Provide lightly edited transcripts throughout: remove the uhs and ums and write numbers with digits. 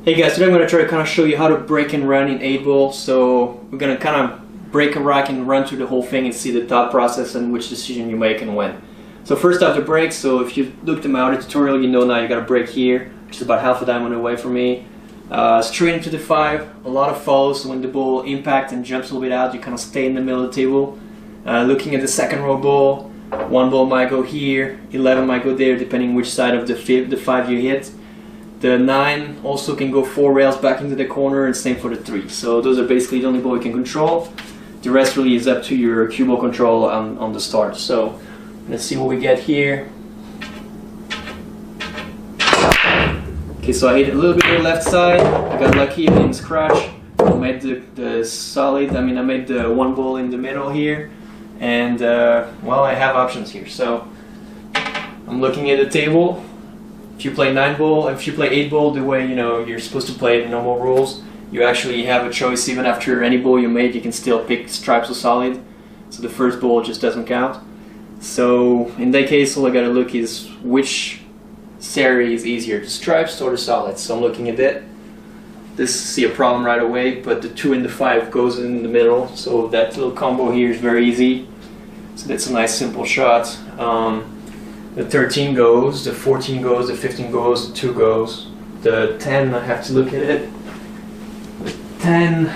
Hey guys, today I'm going to try to kind of show you how to break and run in 8-ball. So we're going to kind of break a rack and run through the whole thing and see the thought process and which decision you make and when. So first off, the break. So if you've looked at my other tutorial, you know now you got to break here, which is about half a diamond away from me. Straight into the 5, a lot of follows. So when the ball impacts and jumps a little bit out, you kind of stay in the middle of the table. Looking at the second row ball, one ball might go here, 11 might go there, depending which side of the 5 you hit. The 9 also can go 4 rails back into the corner, and same for the 3. So those are basically the only ball you can control. The rest really is up to your cue ball control on the start. So let's see what we get here. Okay, so I hit a little bit on the left side. I got lucky, I didn't scratch. I made the solid, I made the one ball in the middle here. And well, I have options here. So I'm looking at the table. If you play 9-ball, if you play 8-ball the way you're supposed to play it, normal rules, you actually have a choice. Even after any ball you made, you can still pick stripes or solid. So the first ball just doesn't count. So in that case, all I gotta look is which series is easier, the stripes or the solids. So I'm looking at it. This see a problem right away, but the 2 and the 5 goes in the middle. So that little combo here is very easy. So that's a nice simple shot. The 13 goes, the 14 goes, the 15 goes, the 2 goes. The 10, I have to look at it. The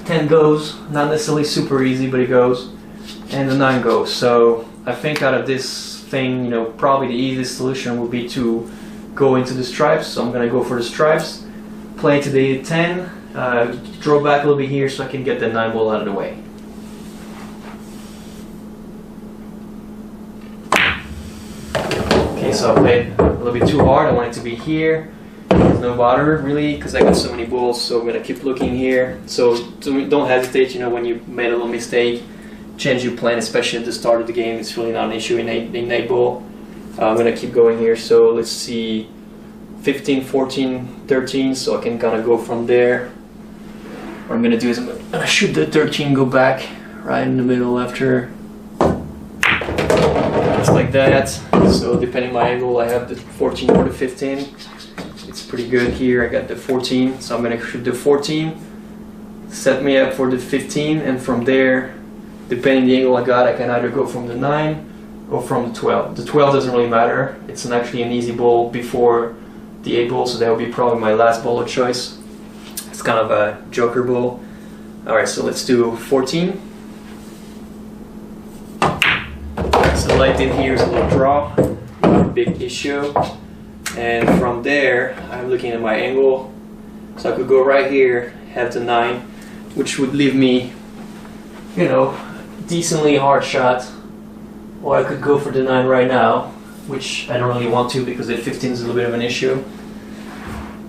10 goes, not necessarily super easy, but it goes. And the 9 goes. So I think out of this thing, probably the easiest solution would be to go into the stripes. So I'm gonna go for the stripes, play to the 10, draw back a little bit here so I can get the 9 ball out of the way. So I played a little bit too hard. I want it to be here. There's no bother really because I got so many balls, so I'm gonna keep looking here. So don't hesitate, when you made a little mistake, change your plan, especially at the start of the game. It's really not an issue in 8-ball. I'm gonna keep going here. So let's see, 15, 14, 13, so I can kind of go from there. What I'm gonna do is I'm gonna shoot the 13, go back right in the middle after. Just like that. So depending on my angle, I have the 14 or the 15. It's pretty good here. I got the 14, so I'm gonna shoot the 14, set me up for the 15, and from there, depending on the angle I got, I can either go from the 9 or from the 12. The 12 doesn't really matter. It's actually an easy ball before the 8-ball, so that would be probably my last ball of choice. It's kind of a joker ball. Alright, so let's do 14. So light in here is a little draw, not a big issue. And from there, I'm looking at my angle. So I could go right here, have the 9, which would leave me, decently hard shot. Or I could go for the 9 right now, which I don't really want to because the 15 is a little bit of an issue.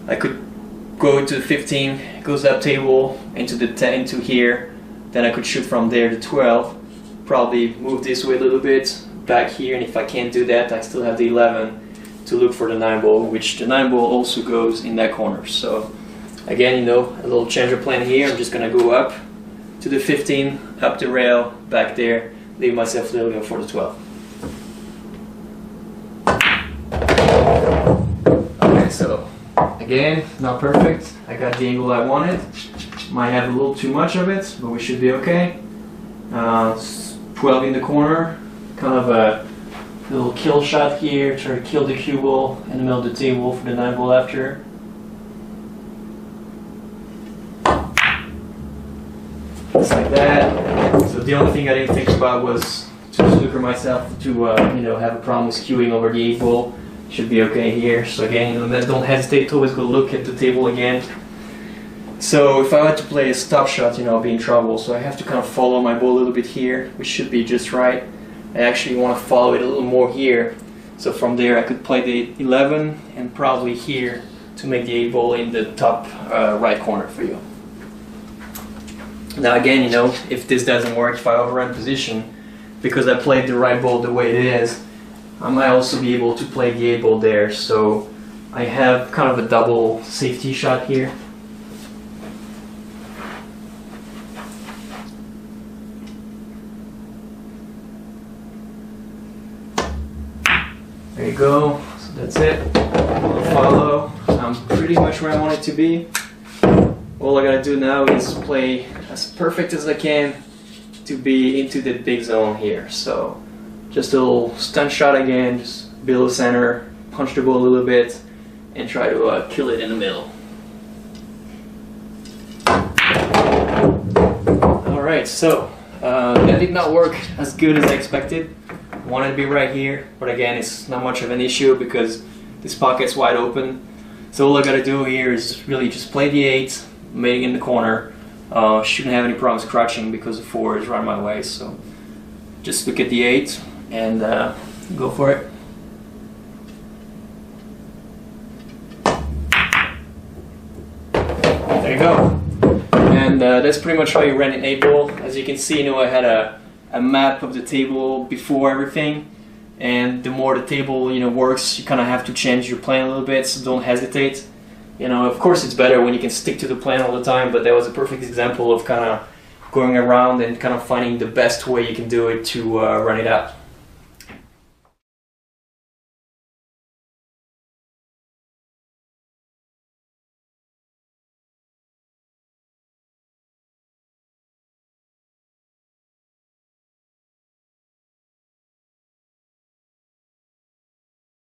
I could go into the 15, goes up table, into the 10, into here. Then I could shoot from there to 12. Probably move this way a little bit back here, and if I can't do that, I still have the 11 to look for the 9-ball, which the 9-ball also goes in that corner. So again, a little change of plan here. I'm just gonna go up to the 15, up the rail, back there, leave myself a little bit for the 12. Okay, so again, not perfect. I got the angle I wanted. Might have a little too much of it, but we should be okay. 12 in the corner, kind of a little kill shot here, try to kill the cue ball in the middle of the table for the 9-ball after. Just like that. So the only thing I didn't think about was to snooker myself to have a problem with cueing over the 8-ball. Should be okay here. So again, don't hesitate to always go look at the table again. So if I were to play a stop shot, I'll be in trouble. So I have to kind of follow my ball a little bit here, which should be just right. I actually want to follow it a little more here. So from there I could play the 11 and probably here to make the 8-ball in the top right corner for you. Now again, if this doesn't work, if I overrun position, because I played the right ball the way it is, I might also be able to play the 8-ball there. So I have kind of a double safety shot here. There you go. So that's it. Follow. I'm pretty pretty much where I want it to be. All I gotta do now is play as perfect as I can to be into the big zone here. So just a little stunt shot again, just below center, punch the ball a little bit, and try to kill it in the middle. Alright, so that did not work as good as I expected. Wanted to be right here, but again, it's not much of an issue because this pocket's wide open. So all I gotta do here is really just play the 8, make it in the corner. Shouldn't have any problems crouching because the 4 is right my way. So just look at the 8 and go for it. There you go. And that's pretty much how you run an 8 ball. As you can see, you know, I had a map of the table before everything. And the more the table, you know, works, you kind of have to change your plan a little bit, so don't hesitate. You know, of course it's better when you can stick to the plan all the time, but that was a perfect example of kind of going around and kind of finding the best way you can do it to run it out.